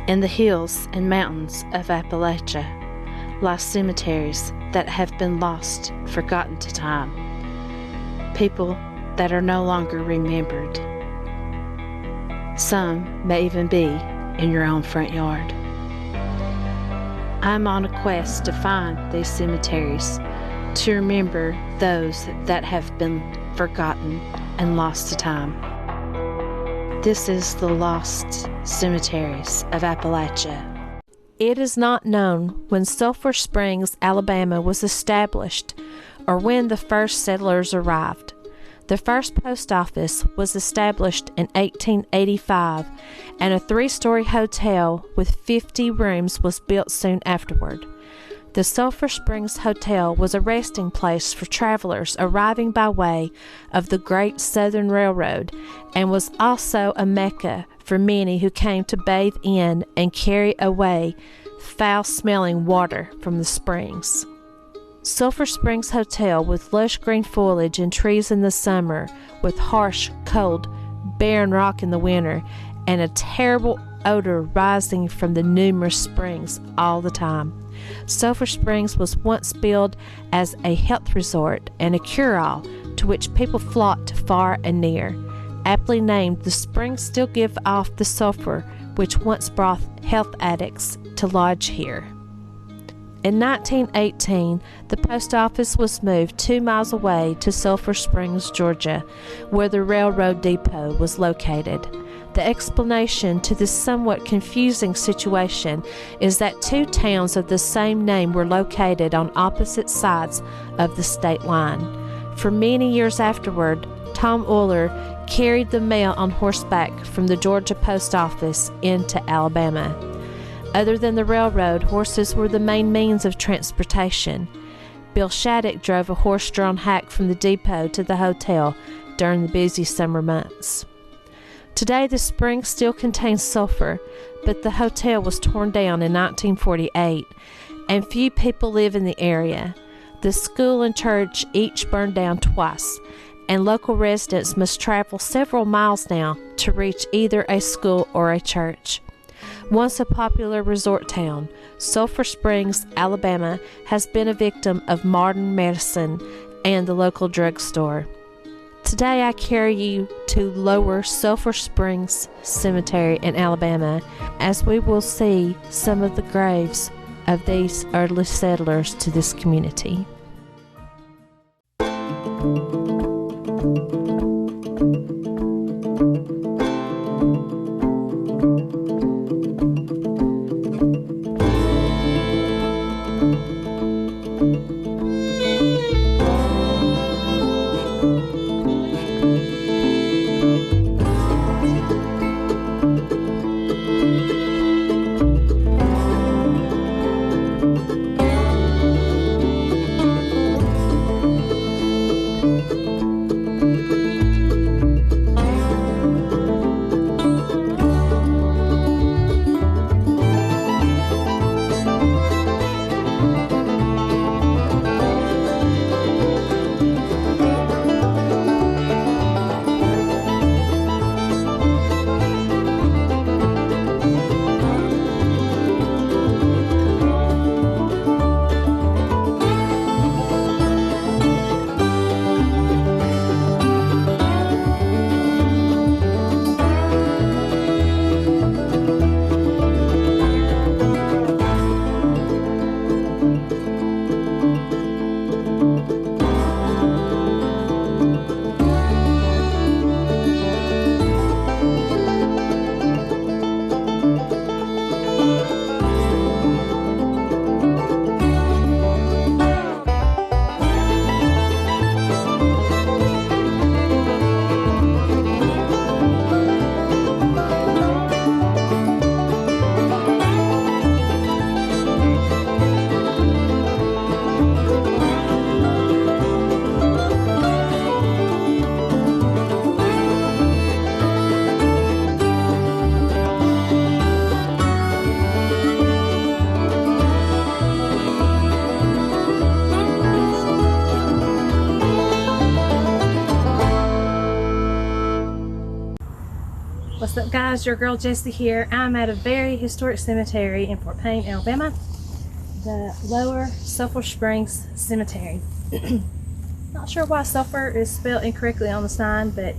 In the hills and mountains of Appalachia lie cemeteries that have been lost, forgotten to time. People that are no longer remembered. Some may even be in your own front yard. I'm on a quest to find these cemeteries, to remember those that have been forgotten and lost to time. This is the Lost Cemeteries of Appalachia. It is not known when Sulphur Springs, Alabama was established or when the first settlers arrived. The first post office was established in 1885, and a 3-story hotel with 50 rooms was built soon afterward. The Sulphur Springs Hotel was a resting place for travelers arriving by way of the Great Southern Railroad and was also a mecca for many who came to bathe in and carry away foul-smelling water from the springs. Sulphur Springs Hotel, with lush green foliage and trees in the summer, with harsh, cold, barren rock in the winter, and a terrible odor rising from the numerous springs all the time. Sulphur Springs was once billed as a health resort and a cure-all to which people flocked far and near. Aptly named, the springs still give off the sulphur which once brought health addicts to lodge here. In 1918, the post office was moved 2 miles away to Sulphur Springs, Georgia, where the railroad depot was located. The explanation to this somewhat confusing situation is that 2 towns of the same name were located on opposite sides of the state line. For many years afterward, Tom Euler carried the mail on horseback from the Georgia post office into Alabama. Other than the railroad, horses were the main means of transportation. Bill Shattuck drove a horse-drawn hack from the depot to the hotel during the busy summer months. Today, the spring still contains sulphur, but the hotel was torn down in 1948, and few people live in the area. The school and church each burned down twice, and local residents must travel several miles now to reach either a school or a church. Once a popular resort town, Sulphur Springs, Alabama, has been a victim of modern medicine and the local drugstore. Today I carry you to Lower Sulphur Springs Cemetery in Alabama, as we will see some of the graves of these early settlers to this community. guys, your girl Jessie here. I'm at a very historic cemetery in Fort Payne, Alabama, the Lower Sulphur Springs Cemetery. Not sure why sulfur is spelled incorrectly on the sign, but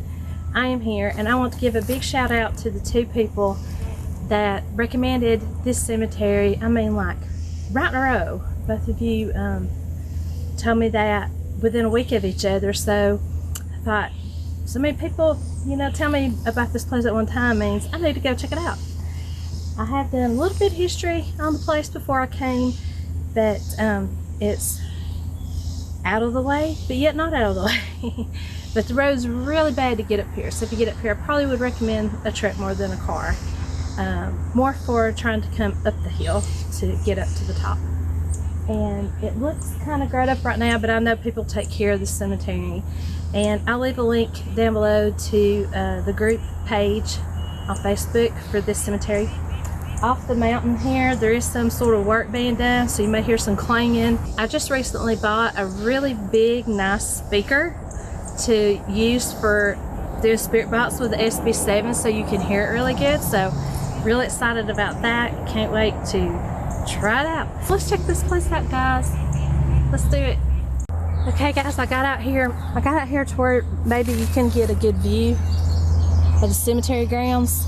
I am here and I want to give a big shout out to the two people that recommended this cemetery. I mean, like right in a row. Both of you told me that within a week of each other, so I thought, so many people, you know, tell me about this place at one time means I need to go check it out. I have done a little bit of history on the place before I came, but it's out of the way, but yet not out of the way. But the road's really bad to get up here, so if you get up here, I probably would recommend a truck more than a car. More for trying to come up the hill to get up to the top. And it looks kind of grayed up right now, but I know people take care of the cemetery. And I'll leave a link down below to the group page on Facebook for this cemetery. Off the mountain here, there is some sort of work being done, so you may hear some clanging. I just recently bought a really big, nice speaker to use for doing spirit box with the SB7, so you can hear it really good. So really excited about that. Can't wait to try it out. Let's check this place out, guys. Let's do it. Okay guys, I got out here to where maybe you can get a good view of the cemetery grounds.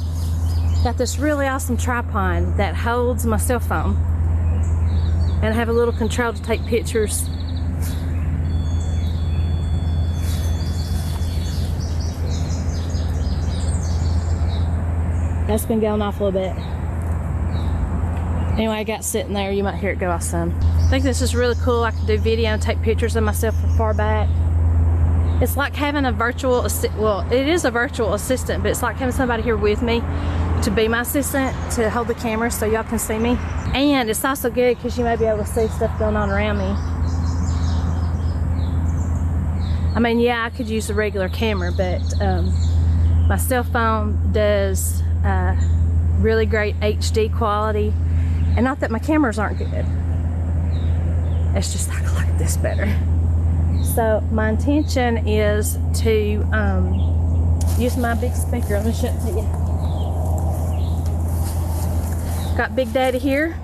Got this really awesome tripod that holds my cell phone, and I have a little control to take pictures. That's been going off a little bit. Anyway, I got sitting there, you might hear it go off some. I think this is really cool. I can do video and take pictures of myself from far back. It's like having a virtual well, it is a virtual assistant, but it's like having somebody here with me to be my assistant, to hold the camera so y'all can see me. And it's also good because you may be able to see stuff going on around me. I mean, yeah, I could use a regular camera, but my cell phone does really great HD quality. And not that my cameras aren't good. It's just I like this better. So my intention is to use my big speaker. Let me show it to you. Got Big Daddy here.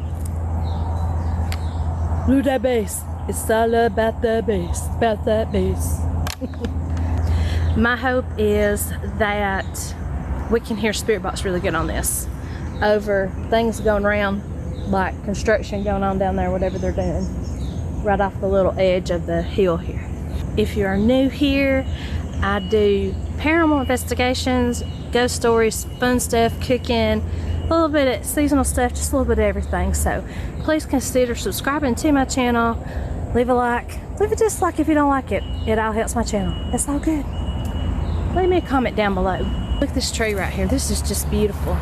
Blue that bass. It's all about the bass. About that bass. My hope is that we can hear spirit box really good on this over things going around, like construction going on down there, whatever they're doing, right off the little edge of the hill here. If you are new here, I do paranormal investigations, ghost stories, fun stuff, cooking, a little bit of seasonal stuff, just a little bit of everything. So please consider subscribing to my channel. Leave a like, leave a dislike if you don't like it. It all helps my channel. It's all good. Leave me a comment down below. Look at this tree right here. This is just beautiful.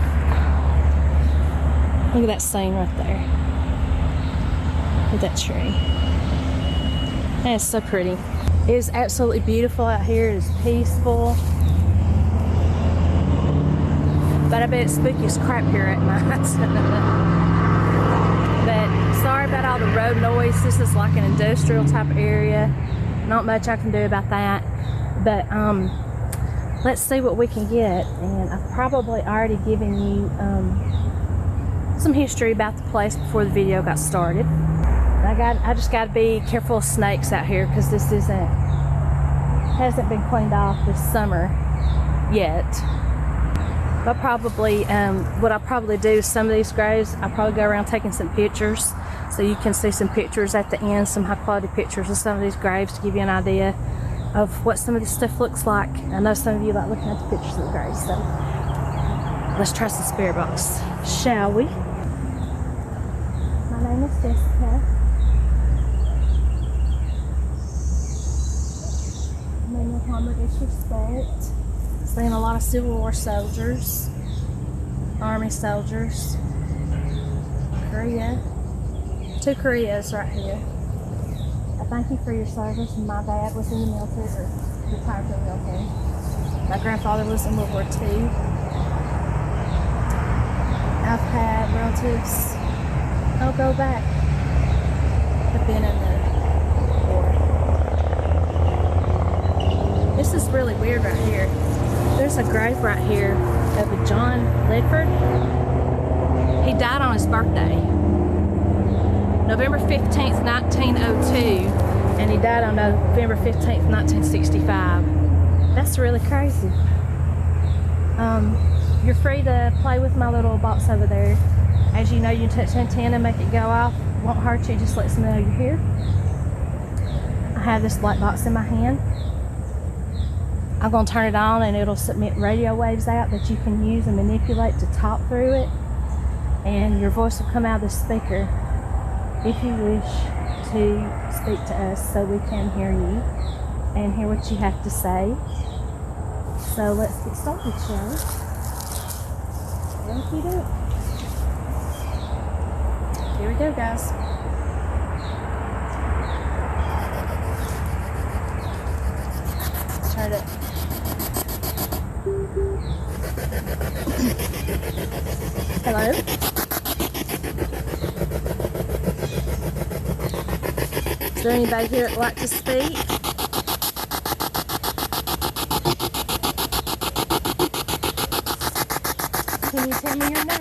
Look at that scene right there. Look at that tree. That is so pretty. It is absolutely beautiful out here. It is peaceful. But I bet it's spooky as crap here at night. But sorry about all the road noise. This is like an industrial type area. Not much I can do about that. But let's see what we can get. And I've probably already given you some history about the place before the video got started. I just got to be careful of snakes out here because this hasn't been cleaned off this summer yet. But probably what I'll probably do is some of these graves, I'll probably go around taking some pictures, so you can see some pictures at the end, some high quality pictures of some of these graves to give you an idea of what some of this stuff looks like. I know some of you like looking at the pictures of the graves, so let's try some spirit box, shall we? My name is Jessica. May no harm or disrespect. Seeing a lot of Civil War soldiers, Army soldiers, Korea. 2 Koreas right here. I thank you for your service. My dad was in the military, or retired from the military. My grandfather was in World War II. I've had relatives, I'll go back, have been in the war. This is really weird right here. There's a grave right here of a John Ledford. He died on his birthday, November 15th, 1902, and he died on November 15th, 1965. That's really crazy. You're free to play with my little box over there. As you know, you can touch the antenna, make it go off. Won't hurt you, just lets me know you're here. I have this light box in my hand. I'm going to turn it on and it'll submit radio waves out that you can use and manipulate to talk through it. And your voice will come out of the speaker if you wish to speak to us so we can hear you and hear what you have to say. So let's get started, shall we? Thank you. Here we go, guys. Turn it. Hello? Is there anybody here that would like to speak? Can you tell me your name?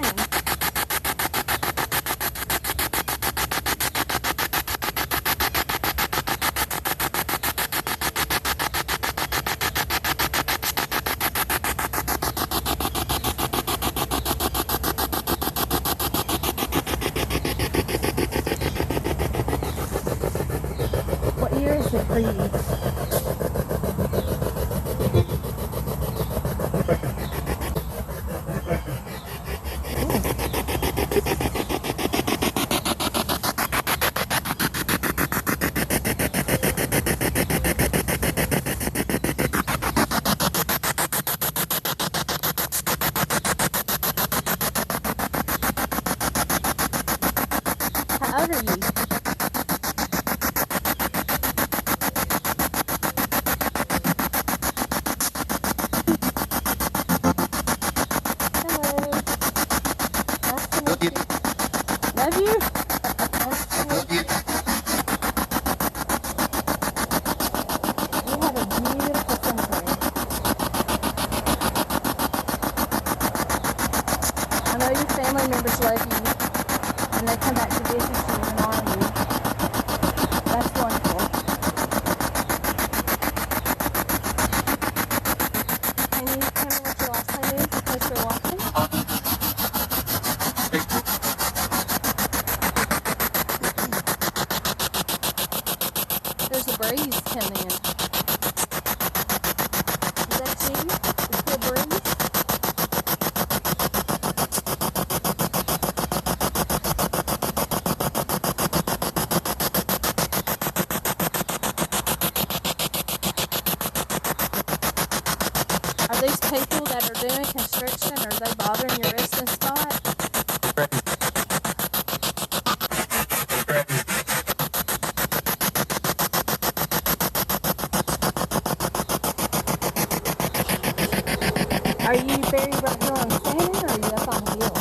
What year is it for you? How old are you? Love you. We have a beautiful cemetery. I know your family members love you, and they come back to visit you and honor you. That's wonderful. Can you tell me what your last name is in case you're watching? There's a breeze coming in. Is that you? Is there a breeze? Are these people that are doing construction, are they bothering your resting spot? Are you buried right here on sand, or are you up on the hill?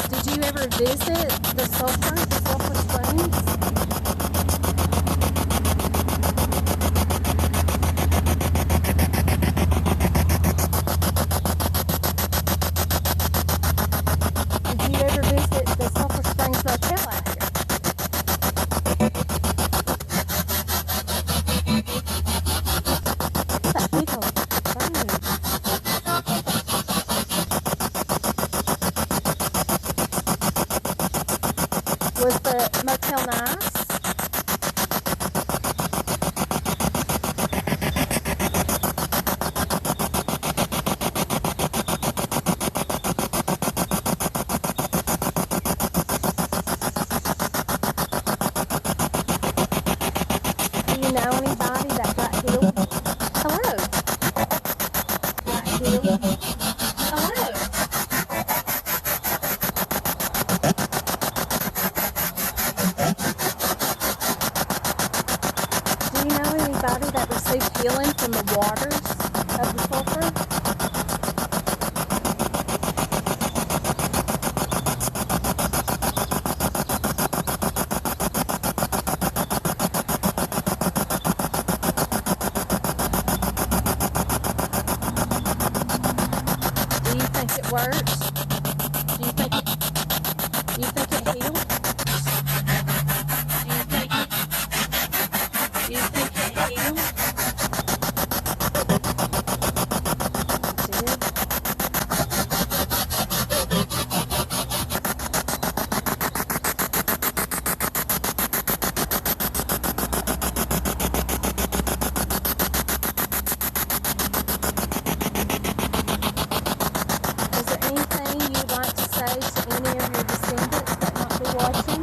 Did you ever visit the Sulphur Springs? Did you ever visit the Sulphur Springs Motel out here? That tickle. Was the motel nice? Do you know anybody that got healed? Hello? Got healed? Hello? receive healing from the waters of the sulfur. Do you think it works? Do you think it heals? Do you think it heals? Is there anything you'd like to say to any of your descendants that might be watching?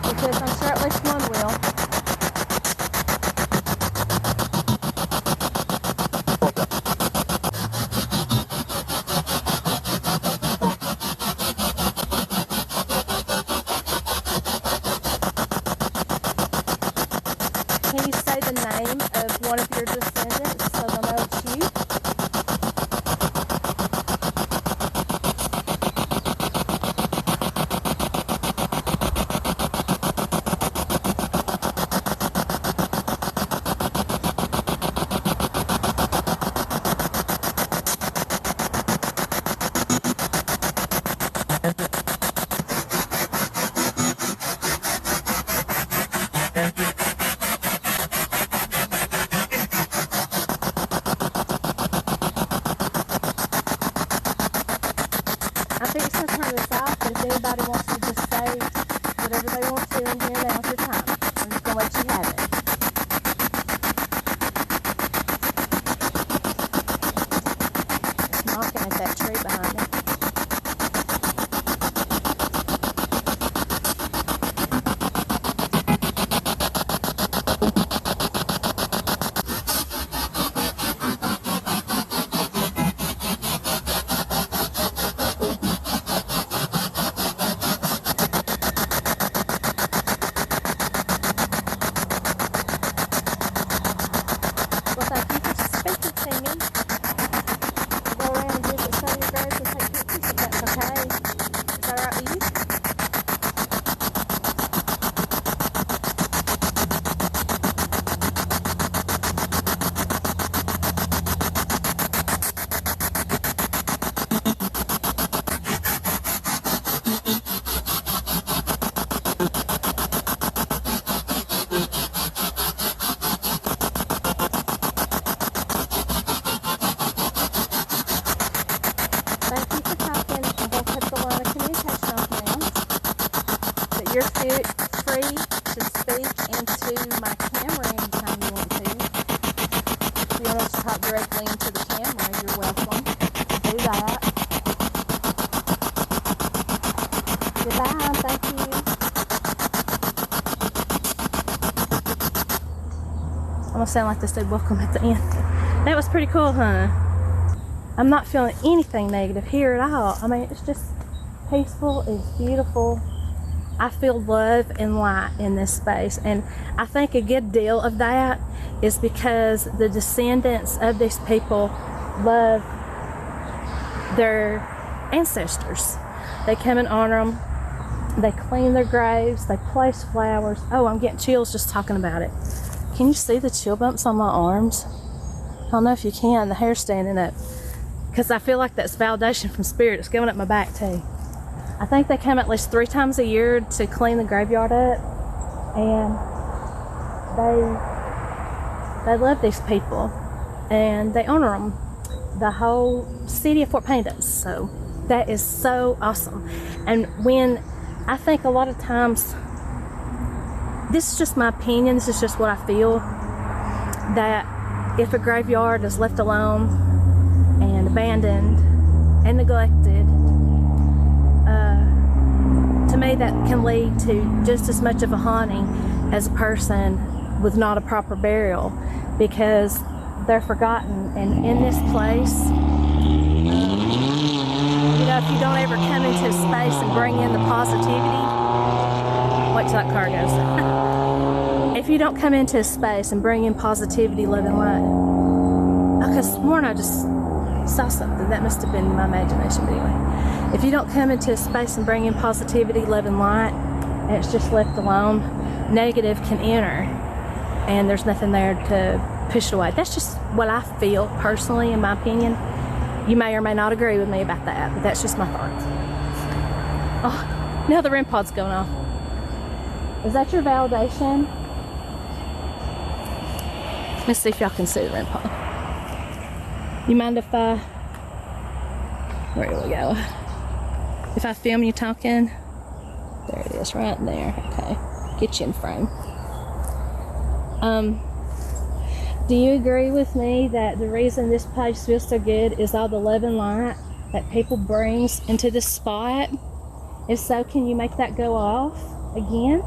Because I'm sure at least one will. Can you say the name of one of your descendants so they'll know it's you? I think it's going to turn this off, but if anybody wants to just say whatever they want to in here, now's your time. I'm just going to let you have it. It's knocking at that tree behind me. Well, thank you for speaking to me. Go around and visit some of your graves and take pictures if that's okay. Is that all right with you? Thank you for talking, and we'll put the line of communication off now. But you're free to speak into my camera anytime you want to. If you want to talk directly into the camera, you're welcome to do that. Goodbye, thank you. I'm gonna sound like this dude welcome at the end. That was pretty cool, huh? I'm not feeling anything negative here at all. I mean, it's just peaceful, it's beautiful. I feel love and light in this space, and I think a good deal of that is because the descendants of these people love their ancestors. They come and honor them, they clean their graves, they place flowers. Oh, I'm getting chills just talking about it. Can you see the chill bumps on my arms? I don't know if you can, the hair's standing up. Because I feel like that's validation from spirit. It's going up my back too. I think they come at least 3 times a year to clean the graveyard up, and they love these people and they honor them. The whole city of Fort Payne does. So that is so awesome. And when I think a lot of times, this is just my opinion, this is just what I feel, that if a graveyard is left alone and abandoned and neglected, to me that can lead to just as much of a haunting as a person with not a proper burial, because they're forgotten. And in this place, you know, if you don't ever come into a space and bring in the positivity, wait till that car goes. if you don't come into a space and bring in positivity, love, and light. Because morning I just saw something. That must have been my imagination, but anyway. If you don't come into a space and bring in positivity, love, and light, and it's just left alone, negative can enter, and there's nothing there to push it away. That's just what I feel personally, in my opinion. You may or may not agree with me about that, but that's just my thoughts. Oh, now the REM pod's going off. Is that your validation? Let's see if y'all can see the REM pod. You mind if where do we go? If I film you talking? There it is, right there. Okay, get you in frame. Do you agree with me that the reason this place feels so good is all the love and light that people brings into this spot? If so, can you make that go off again?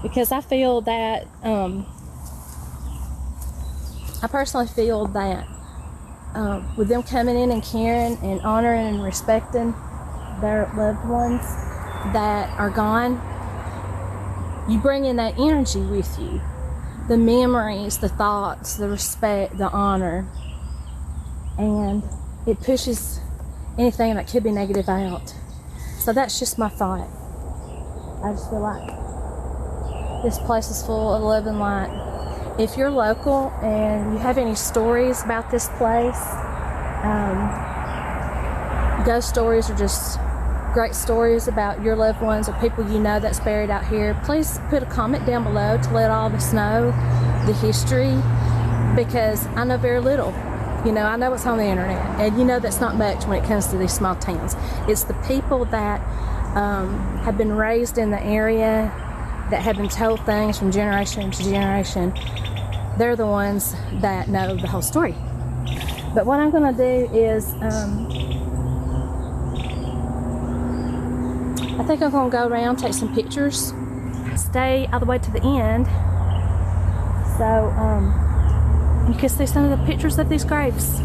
Because I feel that, I personally feel that with them coming in and caring and honoring and respecting their loved ones that are gone, you bring in that energy with you. The memories, the thoughts, the respect, the honor, and it pushes anything that could be negative out. So that's just my thought. I just feel like this place is full of love and light. If you're local and you have any stories about this place, ghost stories or just great stories about your loved ones or people you know that's buried out here, please put a comment down below to let all of us know the history, because I know very little. You know, I know what's on the internet, and you know that's not much when it comes to these small towns. It's the people that have been raised in the area, that have been told things from generation to generation. They're the ones that know the whole story. But what I'm going to do is, I think I'm going to go around, take some pictures, stay all the way to the end, so you can see some of the pictures of these graves.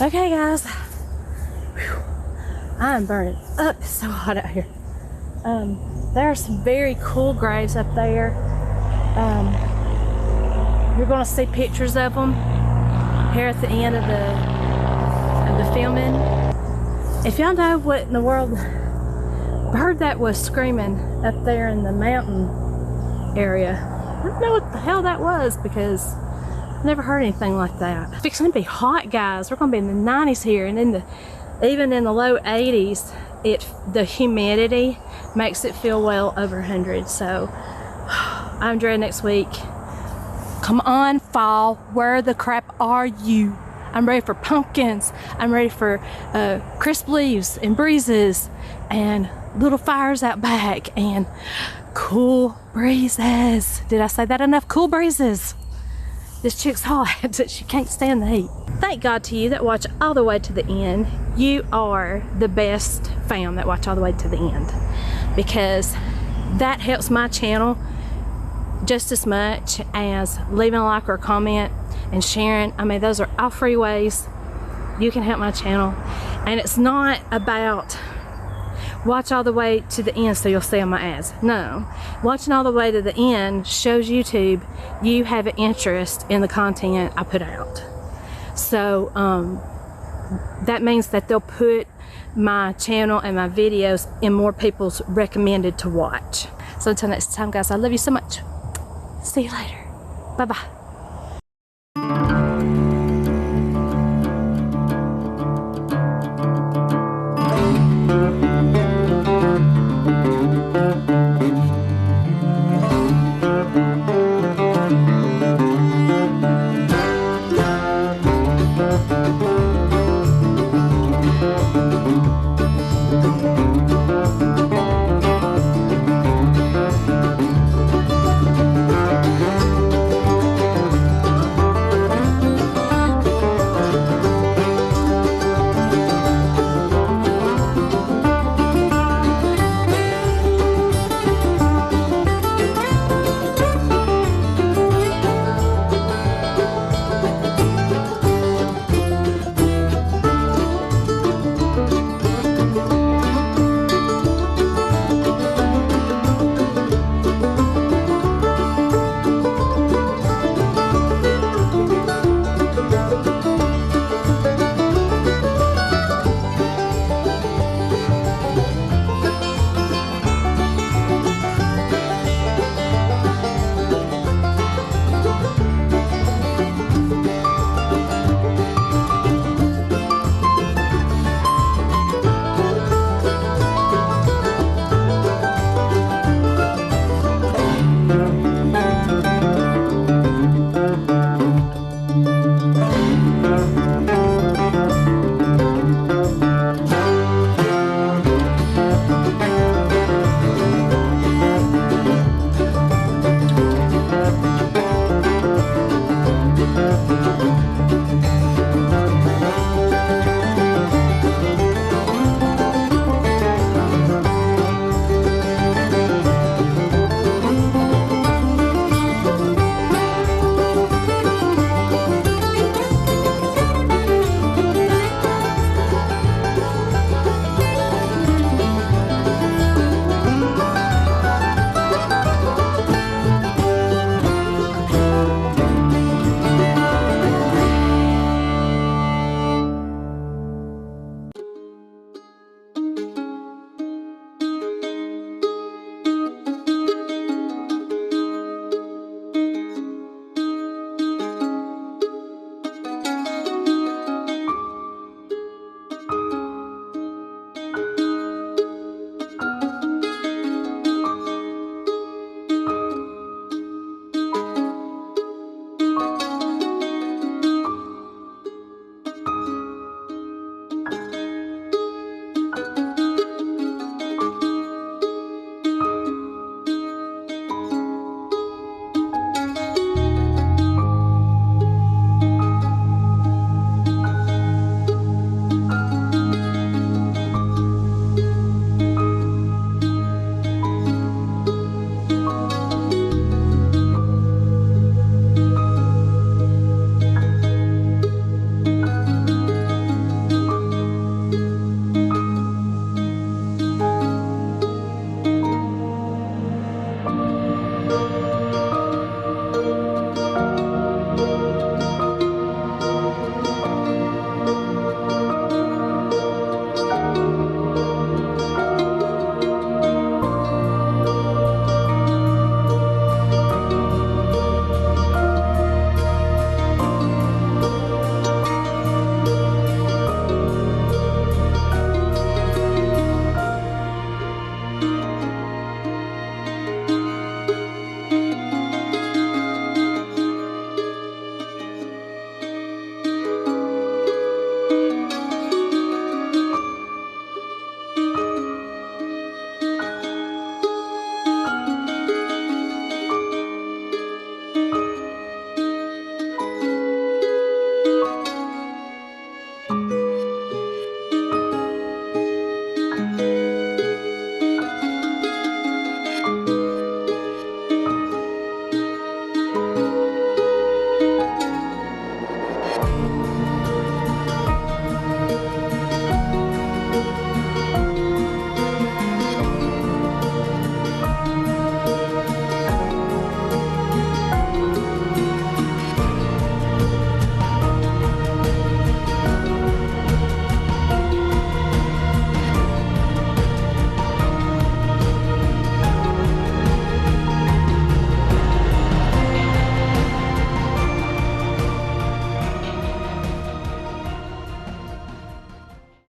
Okay, guys. Whew. I'm burning up. It's so hot out here. There are some very cool graves up there. You're going to see pictures of them here at the end of the filming. If y'all know what in the world bird that was screaming up there in the mountain area, I don't know what the hell that was, because I've never heard anything like that. It's fixing to be hot, guys. We're going to be in the 90s here, and even in the low 80s, the humidity makes it feel well over 100. So I'm dreading next week. Come on, fall. Where the crap are you? I'm ready for pumpkins. I'm ready for crisp leaves and breezes and little fires out back and cool breezes. Did I say that enough? Cool breezes. This chick's hot. She can't stand the heat. Thank God to you that watch all the way to the end. You are the best fam that watch all the way to the end, because that helps my channel just as much as leaving a like or a comment and sharing. I mean, those are all free ways you can help my channel. And it's not about watch all the way to the end so you'll see on my ads. No, watching all the way to the end shows YouTube you have an interest in the content I put out. So that means that they'll put my channel and my videos in more people's recommended to watch. So until next time, guys, I love you so much. See you later. Bye-bye.